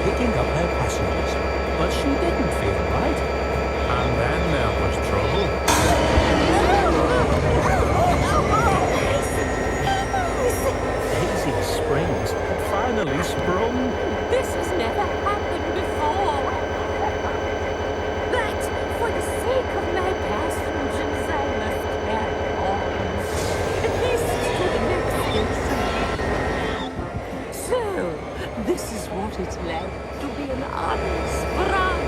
picking up her passengers, but she didn't feel right. And then there was trouble. Daisy's springs had finally sprung. This has never happened before. But for the sake of my passengers, I must carry on. At least to the next station. So, this is what it's like to be an unsprung